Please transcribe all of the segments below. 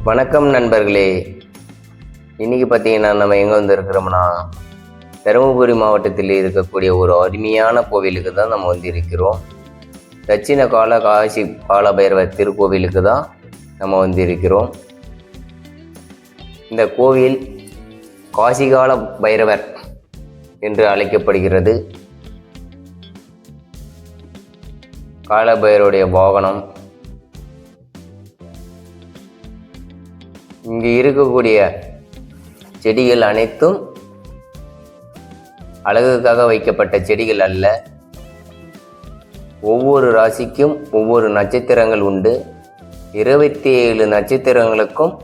வணக்கம் நண்பர்களே. இன்றைக்கி பார்த்தீங்கன்னா நம்ம எங்கே வந்து இருக்கிறோம்னா தருமபுரி மாவட்டத்தில் இருக்கக்கூடிய ஒரு அருமையான கோவிலுக்கு தான் நம்ம வந்து இருக்கிறோம். தட்சிண கால காசி காலபைரவர் திருக்கோவிலுக்கு தான் நம்ம வந்து இருக்கிறோம். இந்த கோவில் காசிகால பைரவர் என்று அழைக்கப்படுகிறது. காலபைரவருடைய வாகனம். இங்கு இருக்கக்கூடிய செடிகள் அனைத்தும் அழகுக்காக வைக்கப்பட்ட செடிகள் அல்ல. ஒவ்வொரு ராசிக்கும் ஒவ்வொரு நட்சத்திரங்கள் உண்டு. 27 நட்சத்திரங்களுக்கும்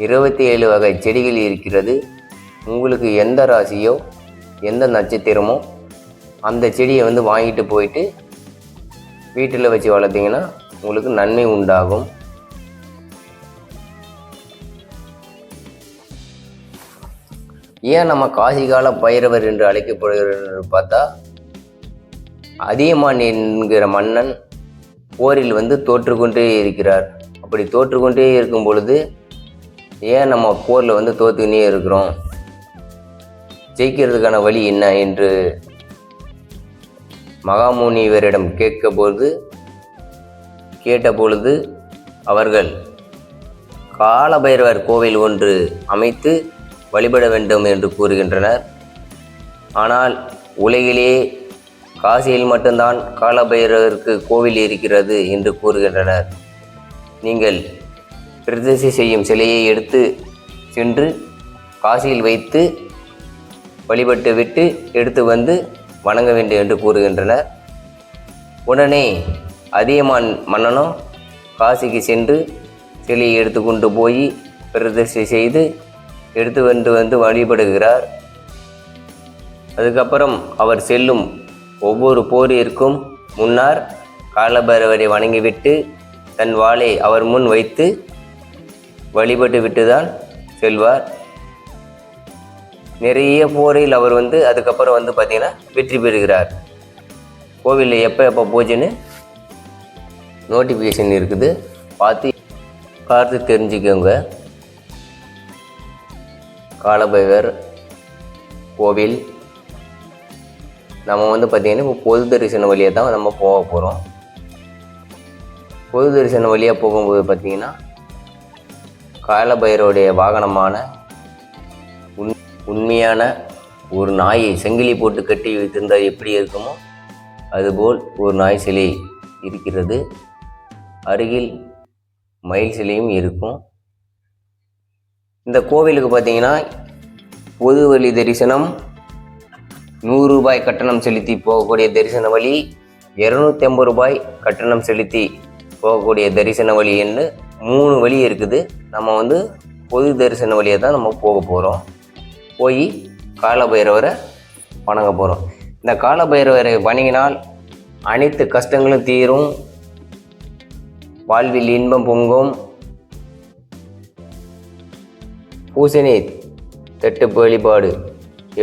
27 வகை செடிகள் இருக்கிறது. உங்களுக்கு எந்த ராசியோ எந்த நட்சத்திரமோ அந்த செடியை வந்து வாங்கிட்டு போயிட்டு வீட்டில் வச்சு வளர்த்திங்கன்னா உங்களுக்கு நன்மை உண்டாகும். ஏன் நம்ம காசிகால பைரவர் என்று அழைக்கப்படுகிறது பார்த்தா, அதியமான் என்கிற மன்னன் போரில் வந்து தோற்றுக்கொண்டே இருக்கிறார். அப்படி தோற்றுக்கொண்டே இருக்கும் பொழுது ஏன் நம்ம போரில் வந்து தோற்றுக்கினே இருக்கிறோம், ஜெயிக்கிறதுக்கான வழி என்ன என்று மகாமுனிவரிடம் கேட்டபொழுது அவர்கள் காலபைரவர் கோவில் ஒன்று அமைத்து வழிபட வேண்டும் என்று கூறுகின்றனர். ஆனால் உலகிலே காசியில் மட்டும்தான் காலபைரவருக்கு கோவில் இருக்கிறது என்று கூறுகின்றனர். நீங்கள் பிரதிஷ்டை செய்யும் சிலையை எடுத்து சென்று காசியில் வைத்து வழிபட்டு விட்டு எடுத்து வந்து வணங்க வேண்டும் என்று கூறுகின்றனர். உடனே அதியமான் மன்னனும் காசிக்கு சென்று சிலையை எடுத்துக்கொண்டு போய் பிரதிஷ்டை செய்து எடுத்து வந்து வழிபடுகிறார். அதுக்கப்புறம் அவர் செல்லும் ஒவ்வொரு போரிற்கும் முன்னர் காலபைரவரை வணங்கிவிட்டு தன் வாளை அவர் முன் வைத்து வழிபட்டு விட்டு தான் செல்வார். நிறைய போரில் அவர் வந்து அதுக்கப்புறம் வந்து பார்த்திங்கன்னா வெற்றி பெறுகிறார். கோவிலில் எப்போ பூஜைன்னு நோட்டிஃபிகேஷன் இருக்குது, பார்த்து தெரிஞ்சுக்கோங்க. காலபைரவர் கோவில் நம்ம வந்து பார்த்திங்கன்னா இப்போ பொது தரிசன வழியாக தான் நம்ம போக போகிறோம். பொது தரிசன வழியாக போகும்போது பார்த்திங்கன்னா காலபைரவருடைய வாகனமான உண்மையான ஒரு நாயை சங்கிலி போட்டு கட்டி வைத்திருந்தால் எப்படி இருக்குமோ அதுபோல் ஒரு நாய் சிலை இருக்கிறது. அருகில் மயில் சிலையும் இருக்கும். இந்த கோவிலுக்கு பார்த்தீங்கன்னா பொது வழி தரிசனம் 100 ரூபாய் கட்டணம் செலுத்தி போகக்கூடிய தரிசன வழி, 250 ரூபாய் கட்டணம் செலுத்தி போகக்கூடிய தரிசன வழி என்று 3 வழி இருக்குது. நம்ம வந்து பொது தரிசன வழியை தான் நம்ம போக போகிறோம். போய் காலபைரவரை வணங்க போகிறோம். இந்த காலபைரவரை வணங்கினால் அனைத்து கஷ்டங்களும் தீரும், வாழ்வில் இன்பம் பொங்கும். பூசணி தட்டு வழிபாடு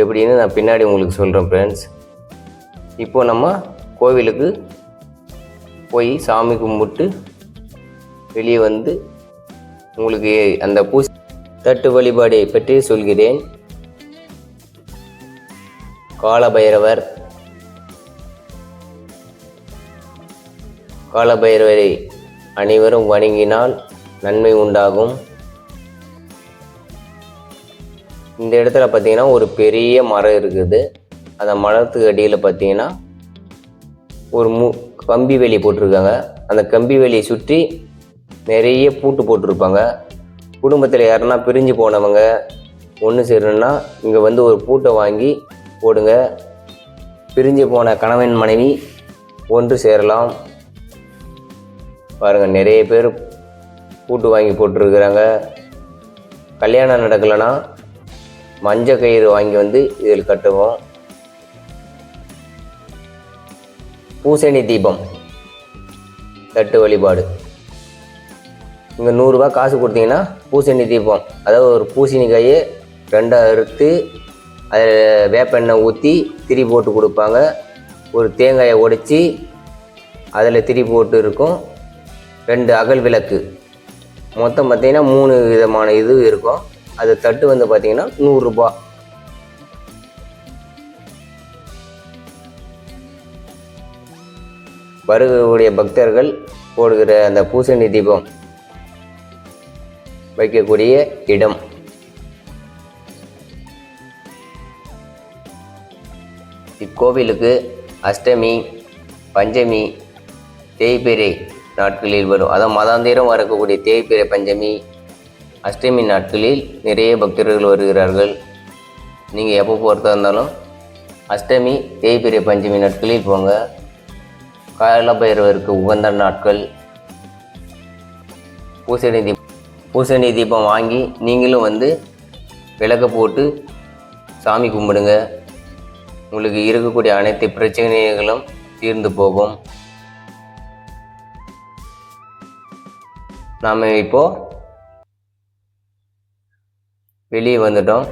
எப்படின்னு நான் பின்னாடி உங்களுக்கு சொல்கிறேன் ஃப்ரெண்ட்ஸ். இப்போது நம்ம கோவிலுக்கு போய் சாமி கும்பிட்டு வெளியே வந்து உங்களுக்கு அந்த தட்டு வழிபாடை பற்றி சொல்கிறேன். காலபைரவரை அனைவரும் வணங்கினால் நன்மை உண்டாகும். இந்த இடத்துல பார்த்தீங்கன்னா ஒரு பெரிய மரம் இருக்குது. அந்த மரத்துக்கு அடியில் பார்த்தீங்கன்னா ஒரு கம்பி வேலி போட்டிருக்காங்க. அந்த கம்பி வேலியை சுற்றி நிறைய பூட்டு போட்டிருப்பாங்க. குடும்பத்தில் யாருன்னா பிரிஞ்சு போனவங்க ஒன்று சேரணுன்னா இங்கே வந்து ஒரு பூட்டை வாங்கி போடுங்க. பிரிஞ்சு போன கணவன் மனைவி ஒன்று சேரலாம். பாருங்கள், நிறைய பேர் பூட்டு வாங்கி போட்டிருக்கிறாங்க. கல்யாணம் நடக்கலைன்னா மஞ்சள் கயிறு வாங்கி வந்து இதில் கட்டுவோம். பூசணி தீபம் தட்டு வழிபாடு. இங்கே 100 ரூபா காசு கொடுத்தீங்கன்னா பூசணி தீபம், அதாவது ஒரு பூசணிக்காயை 2 அறுத்து அதில் வேப்பெண்ணெய் ஊற்றி திரி போட்டு கொடுப்பாங்க. ஒரு தேங்காயை உடைச்சி அதில் திரி போட்டு இருக்கும். 2 அகல் விளக்கு மொத்தம் பார்த்தீங்கன்னா 3 விதமான இது இருக்கும். அது தட்டு வந்து பார்த்தீங்கன்னா 100 ரூபா. வருகக்கூடிய பக்தர்கள் போடுகிற அந்த பூசணி தீபம் வைக்கக்கூடிய இடம். இக்கோவிலுக்கு அஷ்டமி, பஞ்சமி, தேய்பிறை நாட்களில் வரும், அதான் மதாந்திரம் வரக்கூடிய தேய்பிறை, பஞ்சமி, அஷ்டமி நாட்களில் நிறைய பக்தர்கள் வருகிறார்கள். நீங்கள் எப்போ போகிறதா இருந்தாலும் அஷ்டமி, தேய்பிறை, பஞ்சமி நாட்களில் போங்க. காலபைரவருக்கு உகந்த நாட்கள். பூசணி தீபம் வாங்கி நீங்களும் வந்து விளக்க போட்டு சாமி கும்பிடுங்க. உங்களுக்கு இருக்கக்கூடிய அனைத்து பிரச்சனைகளும் தீர்ந்து போகும். நாம் இப்போ வெளியே வந்துட்டோம்.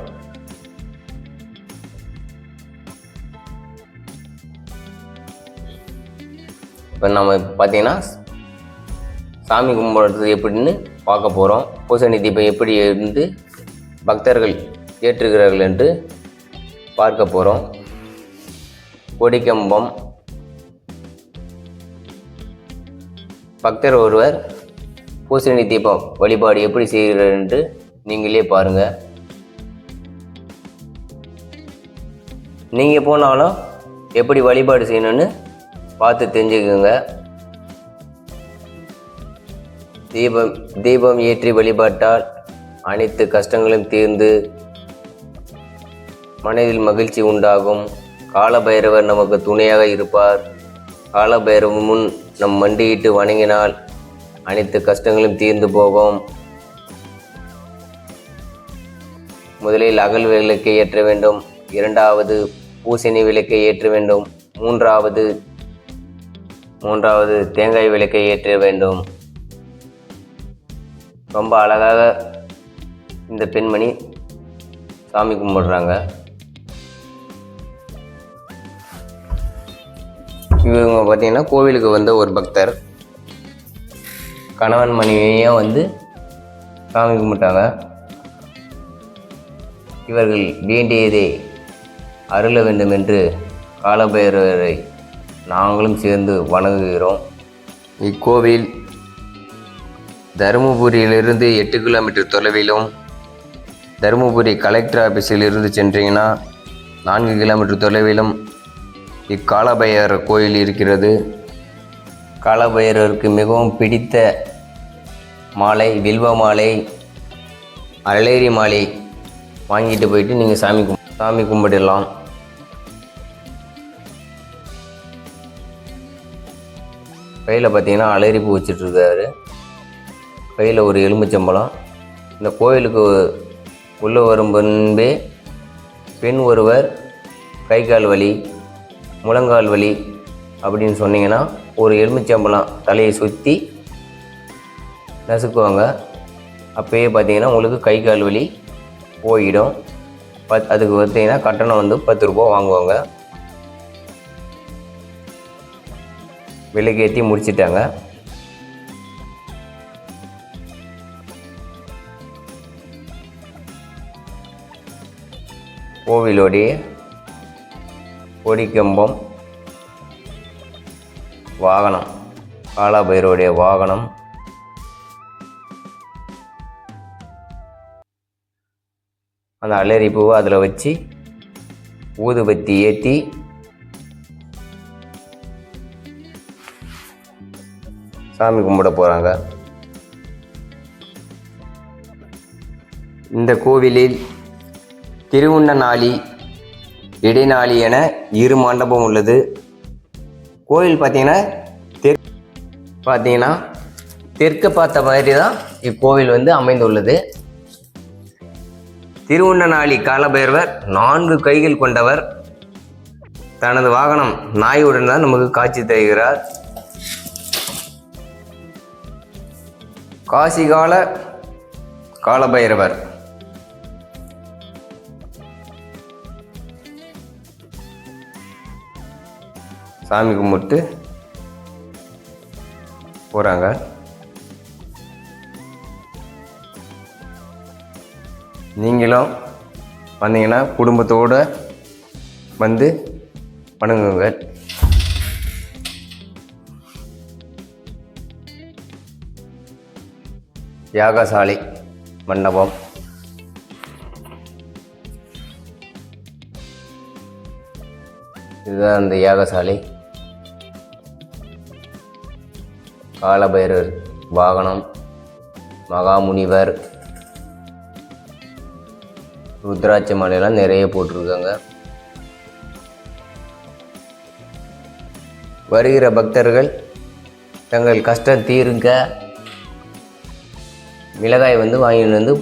இப்போ நம்ம பார்த்தீங்கன்னா சாமி கும்பிட்றது எப்படின்னு பார்க்க போகிறோம். பூசணி தீபம் எப்படி இருந்து பக்தர்கள் ஏற்றுகிறார்கள் என்று பார்க்க போகிறோம். கொடிக்கம்பம். பக்தர் ஒருவர் பூசணி தீபம் வழிபாடு எப்படி செய்கிறார் என்று நீங்களே பாருங்கள். நீங்கள் போனாலும் எப்படி வழிபாடு செய்யணும்னு பார்த்து தெரிஞ்சுக்கோங்க. தீபம் ஏற்றி வழிபாட்டால் அனைத்து கஷ்டங்களும் தீர்ந்து மனதில் மகிழ்ச்சி உண்டாகும். காலபைரவர் நமக்கு துணையாக இருப்பார். காலபைரவர் முன் நம் மண்டியிட்டு வணங்கினால் அனைத்து கஷ்டங்களும் தீர்ந்து போகும். முதலில் அகல் விளக்கை ஏற்ற வேண்டும். இரண்டாவது பூசணி விளக்கை ஏற்ற வேண்டும். மூன்றாவது தேங்காய் விளக்கை ஏற்ற வேண்டும். ரொம்ப அழகாக இந்த பெண்மணி சாமி கும்பிடுறாங்க. இவங்க பார்த்தீங்கன்னா கோவிலுக்கு வந்த ஒரு பக்தர். கணவன் மனைவியும் வந்து சாமி கும்பிட்டாங்க. இவர்கள் வேண்டியதை அருள வேண்டும் என்று காலபைரவரை நாங்களும் சேர்ந்து வணங்குகிறோம். இக்கோவில் தருமபுரியிலிருந்து 8 கிலோமீட்டர் தொலைவிலும், தருமபுரி கலெக்டர் ஆஃபீஸில் இருந்து சென்றீங்கன்னா 4 கிலோமீட்டர் தொலைவிலும் இக்காலபைரவர் கோயில் இருக்கிறது. காலபைரவருக்கு மிகவும் பிடித்த மாலை வில்வ மாலை, அலேரி மாலை வாங்கிட்டு போயிட்டு நீங்கள் சாமி கும்பிடலாம். கையில் பார்த்தீங்கன்னா அலேரி பூ வச்சிட்ருக்காரு. கையில் ஒரு எலுமிச்சம்பழம். இந்த கோயிலுக்கு உள்ளே வரும் முன்பே பெண் ஒருவர் கை கால் வலி, முழங்கால் வலி அப்படின்னு சொன்னீங்கன்னா ஒரு எலுமிச்சம்பழம் தலையை சுற்றி நசுக்குவாங்க. அப்போயே பார்த்தீங்கன்னா உங்களுக்கு கை கால் வலி போயிடும். அதுக்கு பார்த்தீங்கன்னா கட்டணம் வந்து 10 ரூபா வாங்குவாங்க. விலைக்கேற்றி முடிச்சிட்டாங்க. கோவிலோடைய கொடிக்கம்பம் வாகனம், காலபைரவருடைய வாகனம். அந்த அலேரி பூவை அதில் வச்சு ஊதுபத்தி ஏற்றி சாமி கும்பிட போகிறாங்க. இந்த கோவிலில் திருவுண்ணநாழி, இடைநாழி என 2 மண்டபம் உள்ளது. கோவில் பார்த்தீங்கன்னா தெற்கு பார்த்த மாதிரி தான் இக்கோவில் வந்து அமைந்துள்ளது. திருவுண்ணநாழி காலபைரவர் 4 கைகள் கொண்டவர். தனது வாகனம் நாயுடன் தான் நமக்கு காட்சி தருகிறார். காசிகால காலபைரவர். சாமி கும்பிட்டு போகிறாங்க. நீங்களும் வந்தீங்கன்னா குடும்பத்தோடு வந்து வணங்குங்க. யாகசாலை மண்டபம். இதுதான் அந்த யாகசாலை. காலபைரவர் வாகனம், மகாமுனிவர், ருத்ராட்ச மாலையெல்லாம் நிறைய போட்டிருக்காங்க. வருகிற பக்தர்கள் தங்கள் கஷ்டம் தீருங்க மிளகாய் வாங்கிட்டு வந்து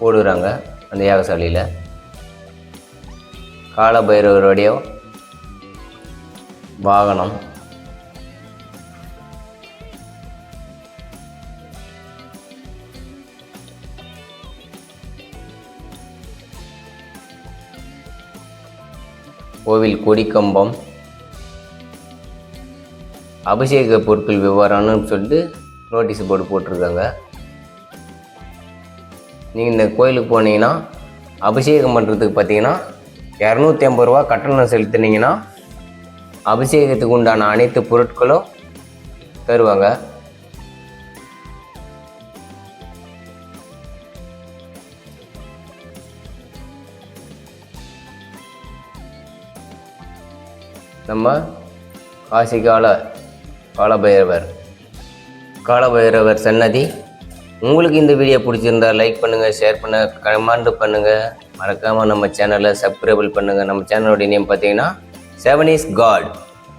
போடுறாங்க அந்த யாகசாலையில். காலபைரவருடைய வாகனம். கோவில் கொடிக்கம்பம். அபிஷேக பொருட்கள் விவரம்னு சொல்லிட்டு நோட்டீஸ் போர்டு போட்டிருக்காங்க. நீங்கள் இந்த கோயிலுக்கு போனீங்கன்னா அபிஷேகம் பண்ணுறதுக்கு பார்த்தீங்கன்னா 250 ரூபா கட்டணம் செலுத்துனீங்கன்னா அபிஷேகத்துக்கு உண்டான அனைத்து பொருட்களும் தருவாங்க. நம்ம காலபைரவர் சன்னதி. உங்களுக்கு இந்த வீடியோ பிடிச்சிருந்தா லைக் பண்ணுங்கள், ஷேர் பண்ணுங்கள், கமெண்ட் பண்ணுங்கள். மறக்காமல் நம்ம சேனலை சப்ஸ்கிரைப் பண்ணுங்கள். நம்ம சேனலோடைய நேம் பார்த்தீங்கன்னா 7 is God.